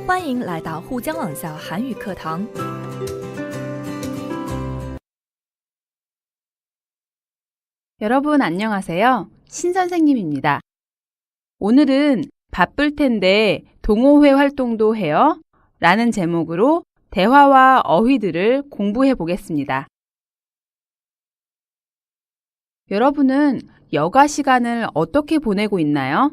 欢迎来到沪江网校韩语课堂。 여러분 안녕하세요. 신선생님입니다. 오늘은 바쁠 텐데 동호회 활동도 해요? 라는 제목으로 대화와 어휘들을 공부해 보겠습니다. 여러분은 여가 시간을 어떻게 보내고 있나요?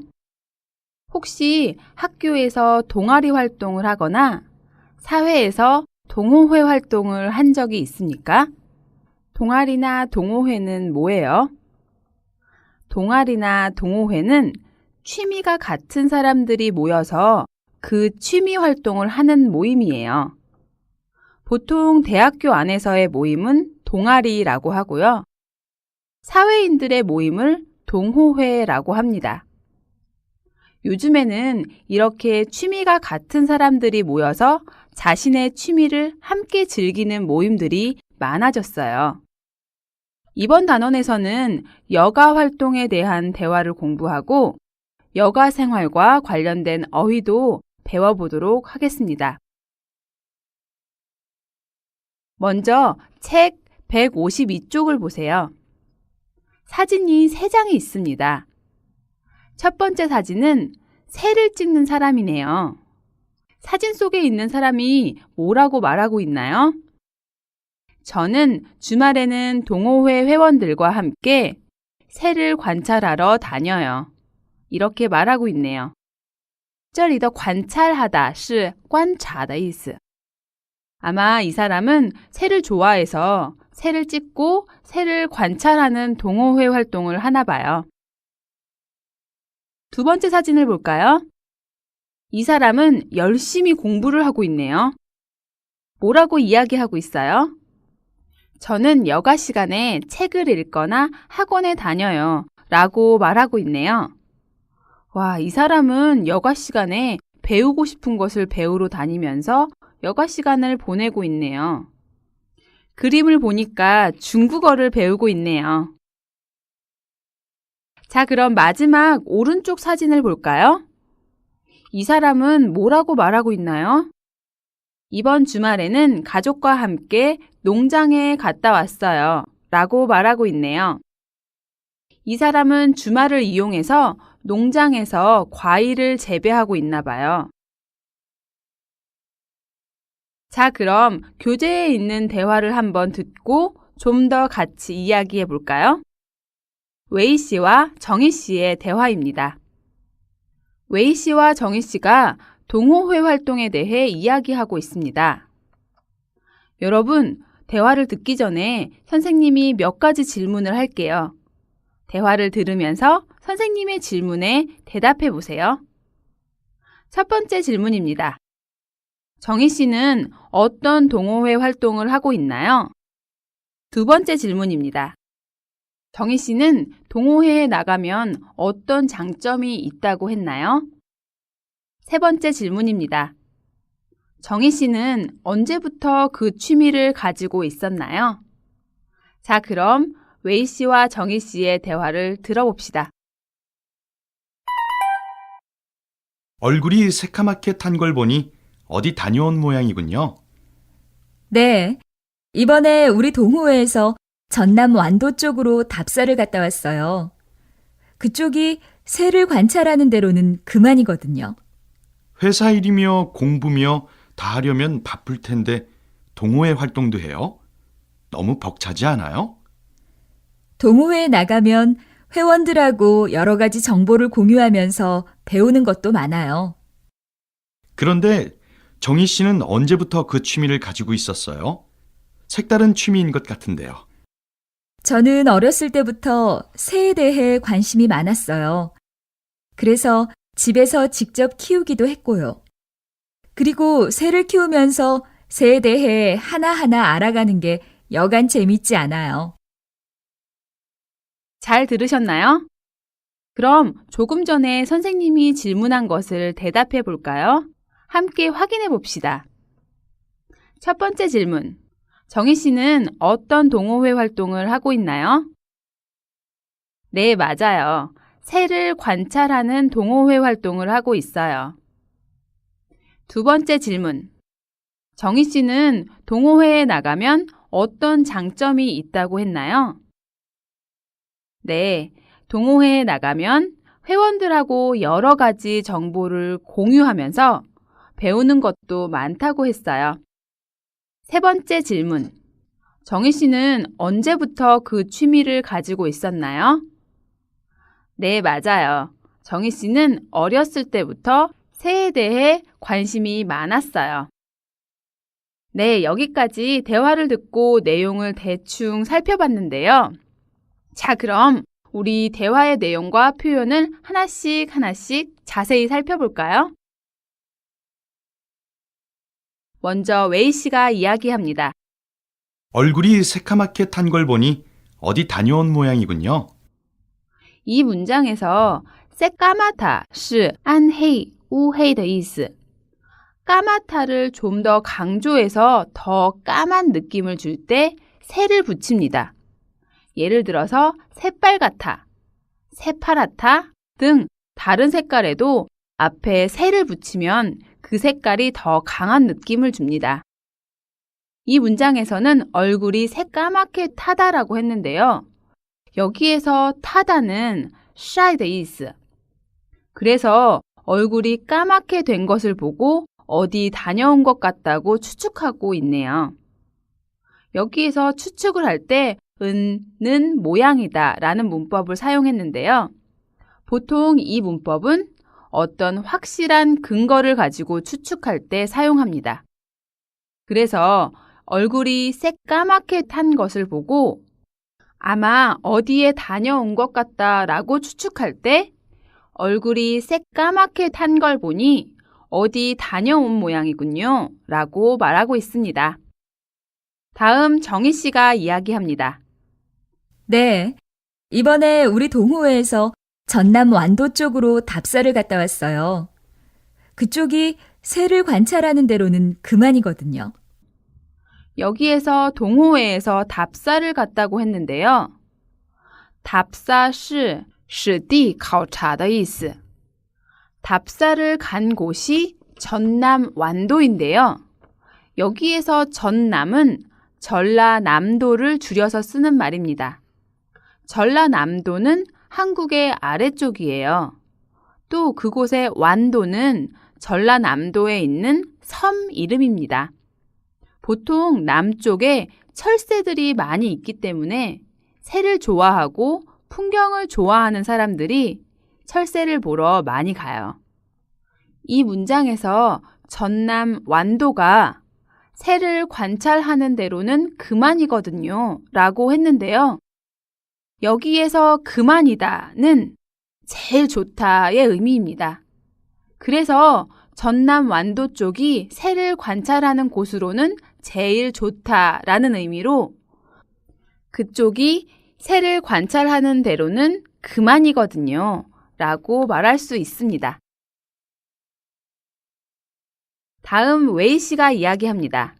혹시 학교에서 동아리 활동을 하거나 사회에서 동호회 활동을 한 적이 있습니까? 동아리나 동호회는 뭐예요? 동아리나 동호회는 취미가 같은 사람들이 모여서 그 취미 활동을 하는 모임이에요. 보통 대학교 안에서의 모임은 동아리라고 하고요. 사회인들의 모임을 동호회라고 합니다. 요즘에는 이렇게 취미가 같은 사람들이 모여서 자신의 취미를 함께 즐기는 모임들이 많아졌어요. 이번 단원에서는 여가 활동에 대한 대화를 공부하고 여가 생활과 관련된 어휘도 배워보도록 하겠습니다. 먼저 책 152쪽을 보세요. 사진이 3장이 있습니다. 첫 번째 사진은 새를 찍는 사람이네요. 사진 속에 있는 사람이 뭐라고 말하고 있나요? 저는 주말에는 동호회 회원들과 함께 새를 관찰하러 다녀요. 이렇게 말하고 있네요. 这里的 관찰하다 是观察的意思. 아마 이 사람은 새를 좋아해서 새를 찍고 새를 관찰하는 동호회 활동을 하나 봐요. 두 번째 사진을 볼까요? 이 사람은 열심히 공부를 하고 있네요. 뭐라고 이야기하고 있어요? 저는 여가 시간에 책을 읽거나 학원에 다녀요. 라고 말하고 있네요. 와, 이 사람은 여가 시간에 배우고 싶은 것을 배우러 다니면서 여가 시간을 보내고 있네요. 그림을 보니까 중국어를 배우고 있네요. 자, 그럼 마지막 오른쪽 사진을 볼까요? 이 사람은 뭐라고 말하고 있나요? 이번 주말에는 가족과 함께 농장에 갔다 왔어요. 라고 말하고 있네요. 이 사람은 주말을 이용해서 농장에서 과일을 재배하고 있나 봐요. 자, 그럼 교재에 있는 대화를 한번 듣고 좀 더 같이 이야기해 볼까요? 웨이 씨와 정희 씨의 대화입니다. 웨이 씨와 정희 씨가 동호회 활동에 대해 이야기하고 있습니다. 여러분, 대화를 듣기 전에 선생님이 몇 가지 질문을 할게요. 대화를 들으면서 선생님의 질문에 대답해 보세요. 첫 번째 질문입니다. 정희 씨는 어떤 동호회 활동을 하고 있나요? 두 번째 질문입니다. 정희 씨는 동호회에 나가면 어떤 장점이 있다고 했나요? 세 번째 질문입니다. 정희 씨는 언제부터 그 취미를 가지고 있었나요? 자, 그럼 웨이 씨와 정희 씨의 대화를 들어봅시다. 얼굴이 새카맣게 탄 걸 보니 어디 다녀온 모양이군요. 네, 이번에 우리 동호회에서 전남 완도 쪽으로 답사를 갔다 왔어요. 그쪽이 새를 관찰하는 데로는 그만이거든요. 회사 일이며 공부며 다 하려면 바쁠 텐데 동호회 활동도 해요? 너무 벅차지 않아요? 동호회에 나가면 회원들하고 여러 가지 정보를 공유하면서 배우는 것도 많아요. 그런데 정희 씨는 언제부터 그 취미를 가지고 있었어요? 색다른 취미인 것 같은데요. 저는 어렸을 때부터 새에 대해 관심이 많았어요. 그래서 집에서 직접 키우기도 했고요. 그리고 새를 키우면서 새에 대해 하나하나 알아가는 게 여간 재밌지 않아요. 잘 들으셨나요? 그럼 조금 전에 선생님이 질문한 것을 대답해 볼까요? 함께 확인해 봅시다. 첫 번째 질문. 정희 씨는 어떤 동호회 활동을 하고 있나요? 네, 맞아요. 새를 관찰하는 동호회 활동을 하고 있어요. 두 번째 질문. 정희 씨는 동호회에 나가면 어떤 장점이 있다고 했나요? 네, 동호회에 나가면 회원들하고 여러 가지 정보를 공유하면서 배우는 것도 많다고 했어요. 세 번째 질문. 정희 씨는 언제부터 그 취미를 가지고 있었나요? 네, 맞아요. 정희 씨는 어렸을 때부터 새에 대해 관심이 많았어요. 네, 여기까지 대화를 듣고 내용을 대충 살펴봤는데요. 자, 그럼 우리 대화의 내용과 표현을 하나씩 자세히 살펴볼까요? 먼저 웨이 씨가 이야기합니다. 얼굴이 새카맣게 탄 걸 보니 어디 다녀온 모양이군요. 이 문장에서 새까맣다 是 暗黑, 우헤이的意思. 까맣다를 좀 더 강조해서 더 까만 느낌을 줄 때 새를 붙입니다. 예를 들어서 새빨갛다, 새파랗다 등 다른 색깔에도 앞에 새를 붙이면 그 색깔이 더 강한 느낌을 줍니다. 이 문장에서는 얼굴이 새까맣게 타다라고 했는데요. 여기에서 타다는 晒的意思. 그래서 얼굴이 까맣게 된 것을 보고 어디 다녀온 것 같다고 추측하고 있네요. 여기에서 추측을 할 때 는 모양이다 라는 문법을 사용했는데요. 보통 이 문법은 어떤 확실한 근거를 가지고 추측할 때 사용합니다. 그래서 얼굴이 새까맣게 탄 것을 보고 아마 어디에 다녀온 것 같다 라고 추측할 때 얼굴이 새까맣게 탄 걸 보니 어디 다녀온 모양이군요 라고 말하고 있습니다. 다음 정희 씨가 이야기합니다. 네, 이번에 우리 동호회에서 전남 완도 쪽으로 답사를 갔다 왔어요. 그쪽이 새를 관찰하는 데로는 그만이거든요. 여기에서 동호회에서 답사를 갔다고 했는데요. 답사是实地考察的意思. 답사를 간 곳이 전남 완도인데요. 여기에서 전남은 전라남도를 줄여서 쓰는 말입니다. 전라남도는 한국의 아래쪽이에요. 또 그곳의 완도는 전라남도에 있는 섬 이름입니다. 보통 남쪽에 철새들이 많이 있기 때문에 새를 좋아하고 풍경을 좋아하는 사람들이 철새를 보러 많이 가요. 이 문장에서 전남 완도가 새를 관찰하는 대로는 그만이거든요 라고 했는데요. 여기에서 그만이다는 제일 좋다의 의미입니다. 그래서 전남 완도 쪽이 새를 관찰하는 곳으로는 제일 좋다라는 의미로 그쪽이 새를 관찰하는 대로는 그만이거든요 라고 말할 수 있습니다. 다음 웨이 씨가 이야기합니다.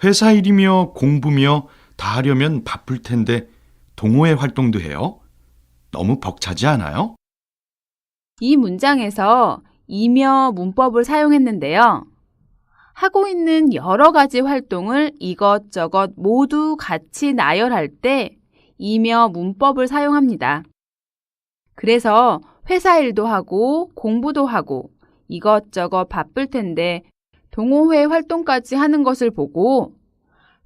회사 일이며 공부며 다 하려면 바쁠 텐데 동호회 활동도 해요? 너무 벅차지 않아요? 이 문장에서 이며 문법을 사용했는데요. 하고 있는 여러 가지 활동을 이것저것 모두 같이 나열할 때 이며 문법을 사용합니다. 그래서 회사 일도 하고 공부도 하고 이것저것 바쁠 텐데 동호회 활동까지 하는 것을 보고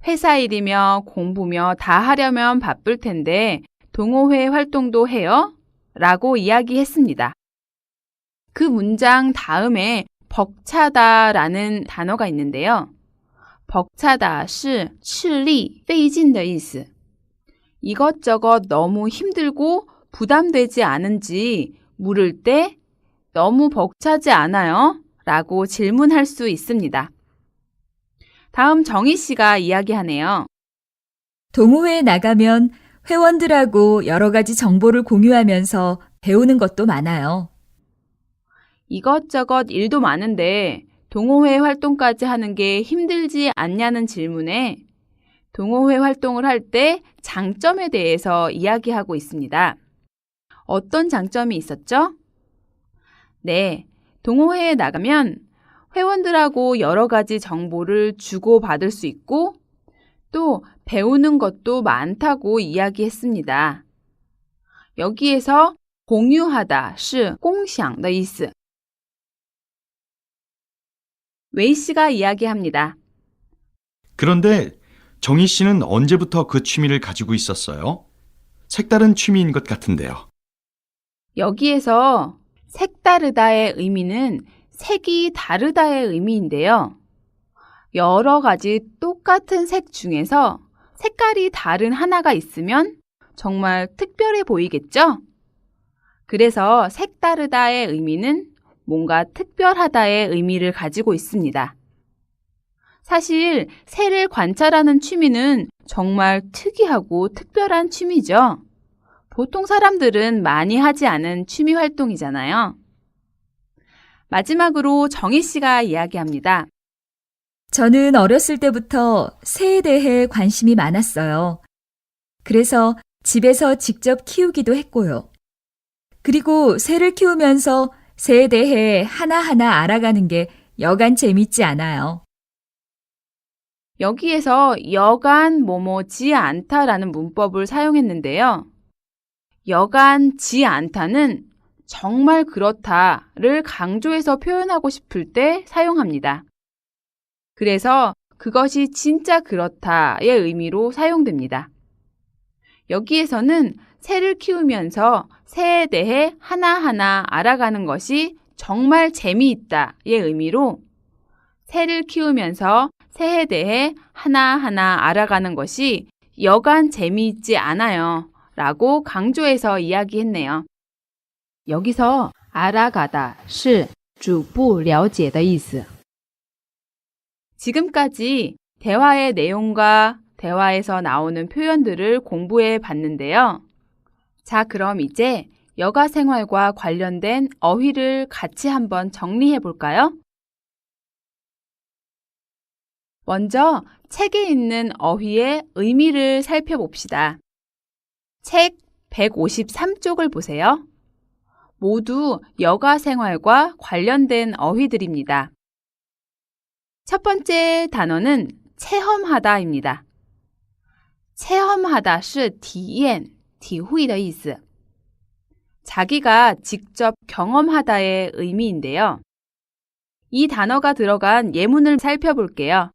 회사 일이며 공부며 다 하려면 바쁠 텐데 동호회 활동도 해요? 라고 이야기했습니다. 그 문장 다음에 벅차다라는 단어가 있는데요. 벅차다 是吃力费劲的意思. 이것저것 너무 힘들고 부담되지 않은지 물을 때 너무 벅차지 않아요? 라고 질문할 수 있습니다. 다음 정희 씨가 이야기하네요. 동호회에 나가면 회원들하고 여러 가지 정보를 공유하면서 배우는 것도 많아요. 이것저것 일도 많은데 동호회 활동까지 하는 게 힘들지 않냐는 질문에 동호회 활동을 할 때 장점에 대해서 이야기하고 있습니다. 어떤 장점이 있었죠? 네, 동호회에 나가면 회원들하고 여러 가지 정보를 주고받을 수 있고 또 배우는 것도 많다고 이야기했습니다. 여기에서 공유하다 是共享的意思. 웨이 씨가 이야기합니다. 그런데 정희 씨는 언제부터 그 취미를 가지고 있었어요? 색다른 취미인 것 같은데요. 여기에서 색다르다의 의미는 색이 다르다의 의미인데요. 여러 가지 똑같은 색 중에서 색깔이 다른 하나가 있으면 정말 특별해 보이겠죠? 그래서 색다르다의 의미는 뭔가 특별하다의 의미를 가지고 있습니다. 사실 새를 관찰하는 취미는 정말 특이하고 특별한 취미죠. 보통 사람들은 많이 하지 않은 취미 활동이잖아요. 마지막으로 정희 씨가 이야기합니다. 저는 어렸을 때부터 새에 대해 관심이 많았어요. 그래서 집에서 직접 키우기도 했고요. 그리고 새를 키우면서 새에 대해 하나하나 알아가는 게 여간 재밌지 않아요. 여기에서 여간 뭐뭐지 않다라는 문법을 사용했는데요. 여간지 않다는 정말 그렇다를 강조해서 표현하고 싶을 때 사용합니다. 그래서 그것이 진짜 그렇다의 의미로 사용됩니다. 여기에서는 새를 키우면서 새에 대해 하나하나 알아가는 것이 정말 재미있다의 의미로 새를 키우면서 새에 대해 하나하나 알아가는 것이 여간 재미있지 않아요 라고 강조해서 이야기했네요. 여기서 알아가다 是逐步了解的意思. 지금까지 대화의 내용과 대화에서 나오는 표현들을 공부해 봤는데요. 자, 그럼 이제 여가 생활과 관련된 어휘를 같이 한번 정리해 볼까요? 먼저 책에 있는 어휘의 의미를 살펴봅시다. 책 153쪽을 보세요. 모두 여가 생활과 관련된 어휘들입니다. 첫 번째 단어는 체험하다입니다. 체험하다 是体验, 体会的意思. 자기가 직접 경험하다의 의미인데요. 이 단어가 들어간 예문을 살펴볼게요.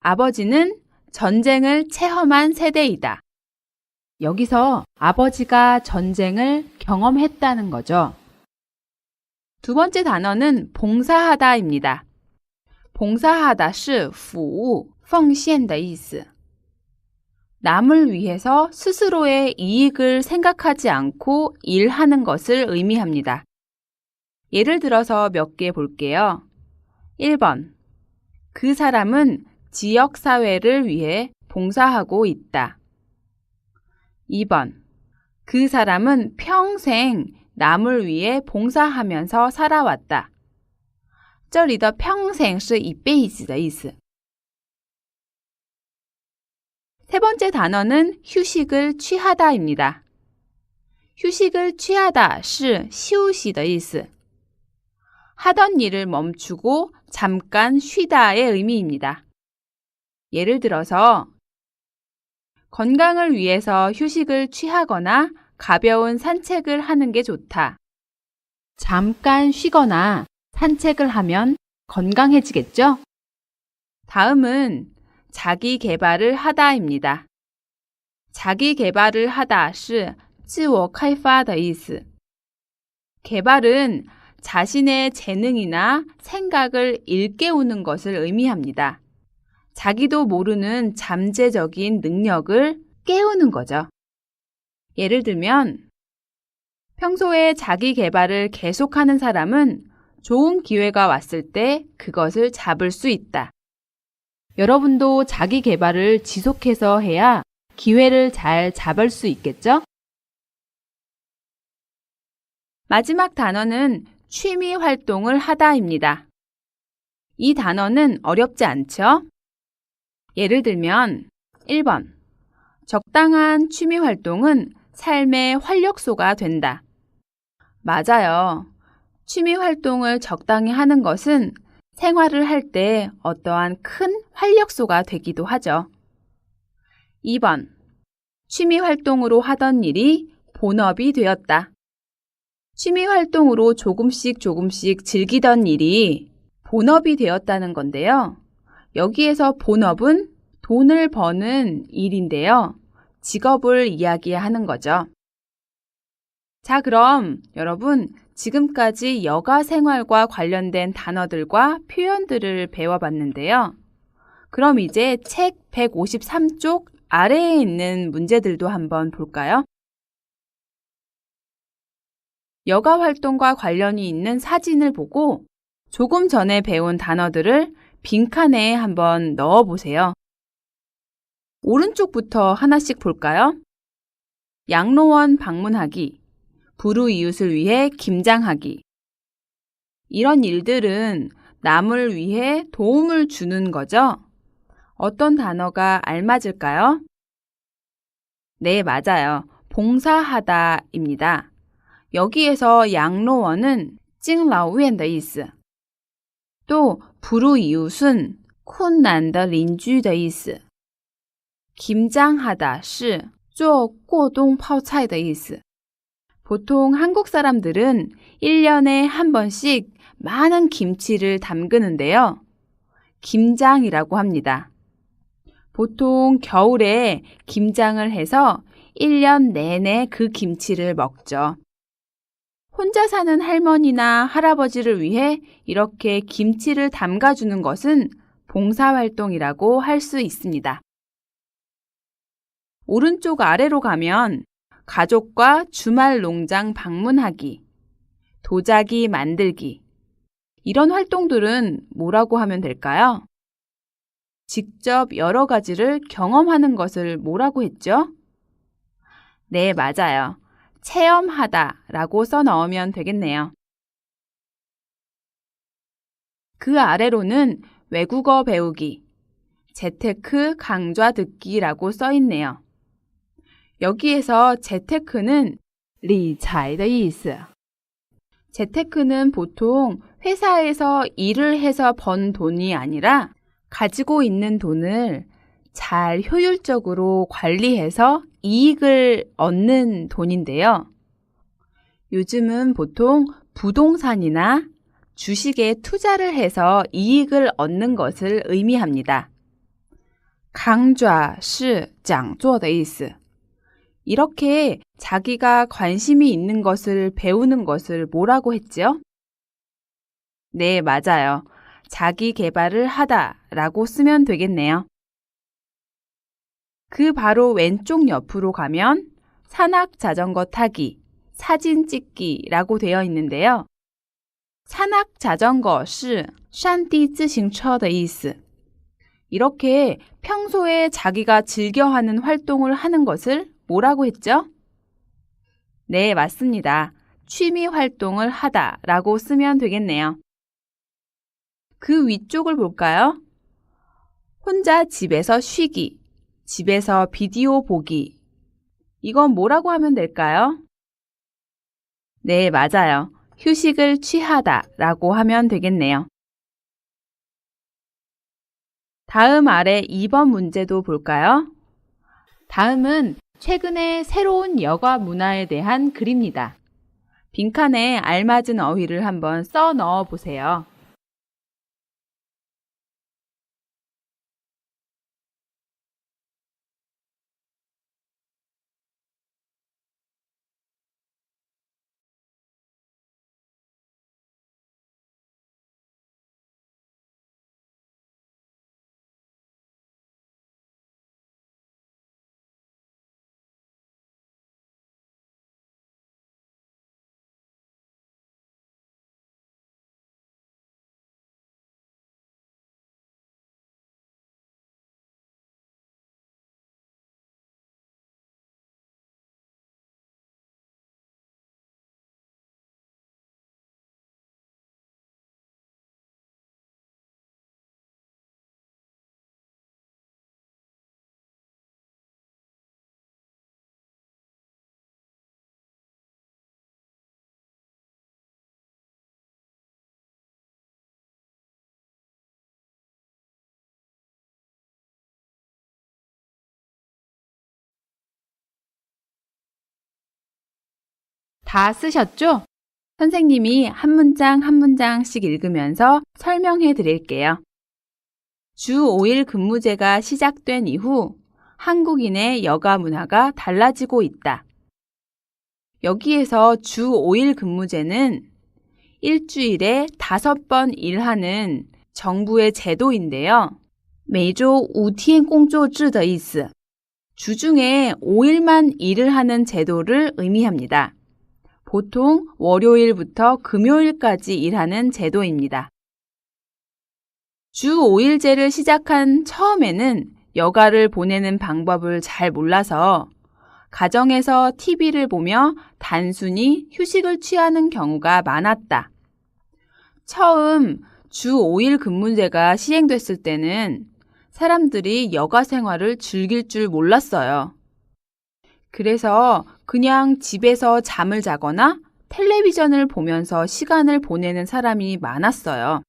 아버지는 전쟁을 체험한 세대이다. 여기서 아버지가 전쟁을 경험했다는 거죠. 두 번째 단어는 봉사하다입니다. 봉사하다 是服务,奉献的意思. 남을 위해서 스스로의 이익을 생각하지 않고 일하는 것을 의미합니다. 예를 들어서 몇 개 볼게요. 1번. 그 사람은 지역사회를 위해 봉사하고 있다. 2번. 그 사람은 평생 남을 위해 봉사하면서 살아왔다. 这里的평생是一辈子的意思. 세 번째 단어는 휴식을 취하다입니다. 휴식을 취하다 是休息的意思. 하던 일을 멈추고 잠깐 쉬다의 의미입니다. 예를 들어서 건강을 위해서 휴식을 취하거나 가벼운 산책을 하는 게 좋다. 잠깐 쉬거나 산책을 하면 건강해지겠죠? 다음은 자기 개발을 하다입니다. 자기 개발을 하다 是自我开发的意思. 개발은 자신의 재능이나 생각을 일깨우는 것을 의미합니다. 자기도 모르는 잠재적인 능력을 깨우는 거죠. 예를 들면 평소에 자기 개발을 계속하는 사람은 좋은 기회가 왔을 때 그것을 잡을 수 있다. 여러분도 자기 개발을 지속해서 해야 기회를 잘 잡을 수 있겠죠? 마지막 단어는 취미 활동을 하다입니다. 이 단어는 어렵지 않죠? 예를 들면 1번. 적당한 취미 활동은 삶의 활력소가 된다. 맞아요. 취미 활동을 적당히 하는 것은 생활을 할 때 어떠한 큰 활력소가 되기도 하죠. 2번. 취미 활동으로 하던 일이 본업이 되었다. 취미 활동으로 조금씩 즐기던 일이 본업이 되었다는 건데요. 여기에서 본업은 돈을 버는 일인데요. 직업을 이야기하는 거죠. 자, 그럼 여러분 지금까지 여가 생활과 관련된 단어들과 표현들을 배워봤는데요. 그럼 이제 책 153쪽 아래에 있는 문제들도 한번 볼까요? 여가 활동과 관련이 있는 사진을 보고 조금 전에 배운 단어들을 빈칸에 한번 넣어보세요. 오른쪽부터 하나씩 볼까요? 양로원 방문하기, 불우이웃을 위해 김장하기. 이런 일들은 남을 위해 도움을 주는 거죠? 어떤 단어가 알맞을까요? 네, 맞아요. 봉사하다입니다. 여기에서 양로원은 敬老院的意思. 또 불우이웃은 困难的邻居的意思. 김장하다 是做过冬泡菜的意思. 보통 한국 사람들은 1년에 한 번씩 많은 김치를 담그는데요. 김장이라고 합니다. 보통 겨울에 김장을 해서 1년 내내 그 김치를 먹죠. 혼자 사는 할머니나 할아버지를 위해 이렇게 김치를 담가주는 것은 봉사활동이라고 할 수 있습니다. 오른쪽 아래로 가면 가족과 주말 농장 방문하기, 도자기 만들기, 이런 활동들은 뭐라고 하면 될까요? 직접 여러 가지를 경험하는 것을 뭐라고 했죠? 네, 맞아요. 체험하다라고 써 넣으면 되겠네요. 그 아래로는 외국어 배우기, 재테크 강좌 듣기라고 써 있네요. 여기에서 재테크는 理财的意思. 재테크는 보통 회사에서 일을 해서 번 돈이 아니라 가지고 있는 돈을 잘 효율적으로 관리해서 이익을 얻는 돈인데요. 요즘은 보통 부동산이나 주식에 투자를 해서 이익을 얻는 것을 의미합니다. 강좌是讲座的意思. 이렇게 자기가 관심이 있는 것을 배우는 것을 뭐라고 했죠? 네, 맞아요. 자기 개발을 하다라고 쓰면 되겠네요. 그 바로 왼쪽 옆으로 가면 산악 자전거 타기, 사진 찍기라고 되어 있는데요. 산악 자전거 是山地自行车的意思. 이렇게 평소에 자기가 즐겨하는 활동을 하는 것을 뭐라고 했죠? 네, 맞습니다. 취미 활동을 하다라고 쓰면 되겠네요. 그 위쪽을 볼까요? 혼자 집에서 쉬기, 집에서 비디오 보기. 이건 뭐라고 하면 될까요? 네, 맞아요. 휴식을 취하다라고 하면 되겠네요. 다음 아래 2번 문제도 볼까요? 다음은 최근에 새로운 여가 문화에 대한 글입니다. 빈칸에 알맞은 어휘를 한번 써 넣어 보세요. 다 쓰셨죠? 선생님이 한 문장 한 문장씩 읽으면서 설명해 드릴게요. 주 5일 근무제가 시작된 이후 한국인의 여가 문화가 달라지고 있다. 여기에서 주 5일 근무제는 일주일에 5번 일하는 정부의 제도인데요. 每周5天工作制的意思. 주중에 5일만 일을 하는 제도를 의미합니다. 보통 월요일부터 금요일까지 일하는 제도입니다. 주 5일제를 시작한 처음에는 여가를 보내는 방법을 잘 몰라서 가정에서 TV를 보며 단순히 휴식을 취하는 경우가 많았다. 처음 주 5일 근무제가 시행됐을 때는 사람들이 여가 생활을 즐길 줄 몰랐어요. 그래서 그냥 집에서 잠을 자거나 텔레비전을 보면서 시간을 보내는 사람이 많았어요.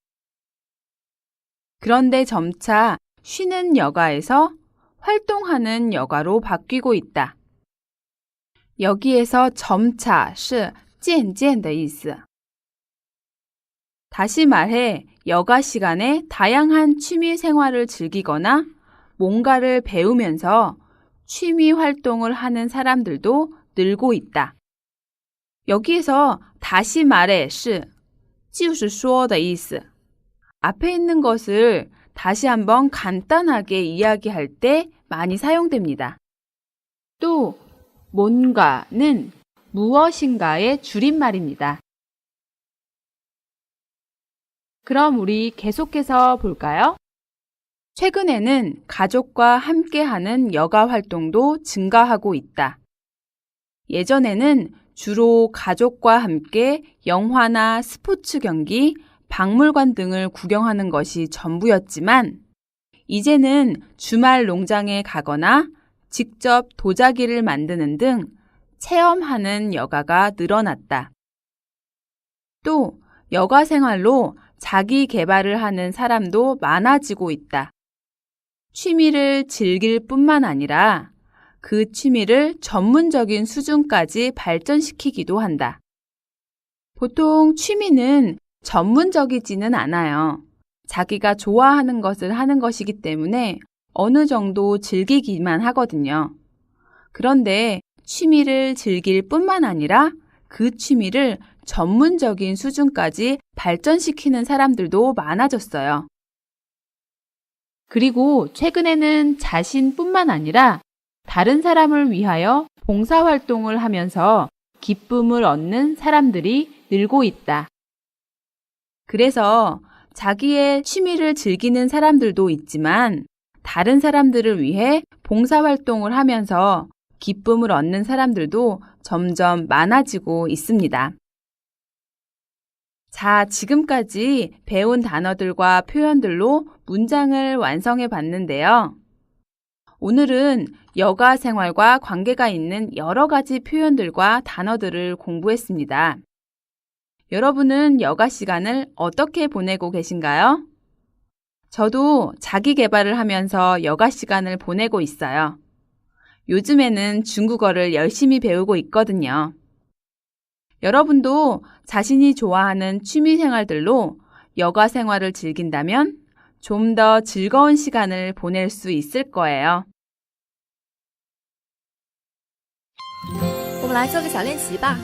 그런데 점차 쉬는 여가에서 활동하는 여가로 바뀌고 있다. 여기에서 점차 是渐渐的意思. 다시 말해 여가 시간에 다양한 취미 생활을 즐기거나 뭔가를 배우면서 취미 활동을 하는 사람들도 늘고 있다. 여기에서 다시 말해 是就是说的意思. 앞에 있는 것을 다시 한번 간단하게 이야기할 때 많이 사용됩니다. 또 뭔가는 무엇인가의 줄임말입니다. 그럼 우리 계속해서 볼까요? 최근에는 가족과 함께하는 여가 활동도 증가하고 있다. 예전에는 주로 가족과 함께 영화나 스포츠 경기, 박물관 등을 구경하는 것이 전부였지만 이제는 주말 농장에 가거나 직접 도자기를 만드는 등 체험하는 여가가 늘어났다. 또 여가 생활로 자기 개발을 하는 사람도 많아지고 있다. 취미를 즐길 뿐만 아니라 그 취미를 전문적인 수준까지 발전시키기도 한다. 보통 취미는 전문적이지는 않아요. 자기가 좋아하는 것을 하는 것이기 때문에 어느 정도 즐기기만 하거든요. 그런데 취미를 즐길 뿐만 아니라 그 취미를 전문적인 수준까지 발전시키는 사람들도 많아졌어요. 그리고 최근에는 자신뿐만 아니라 다른 사람을 위하여 봉사활동을 하면서 기쁨을 얻는 사람들이 늘고 있다. 그래서 자기의 취미를 즐기는 사람들도 있지만 다른 사람들을 위해 봉사활동을 하면서 기쁨을 얻는 사람들도 점점 많아지고 있습니다. 자, 지금까지 배운 단어들과 표현들로 문장을 완성해 봤는데요. 오늘은 여가 생활과 관계가 있는 여러 가지 표현들과 단어들을 공부했습니다. 여러분은 여가 시간을 어떻게 보내고 계신가요? 저도 자기 개발을 하면서 여가 시간을 보내고 있어요. 요즘에는 중국어를 열심히 배우고 있거든요. 여러분도 자신이 좋아하는 취미 생활들로 여가 생활을 즐긴다면 좀 더 즐거운 시간을 보낼 수 있을 거예요. 我们来做个小练习吧。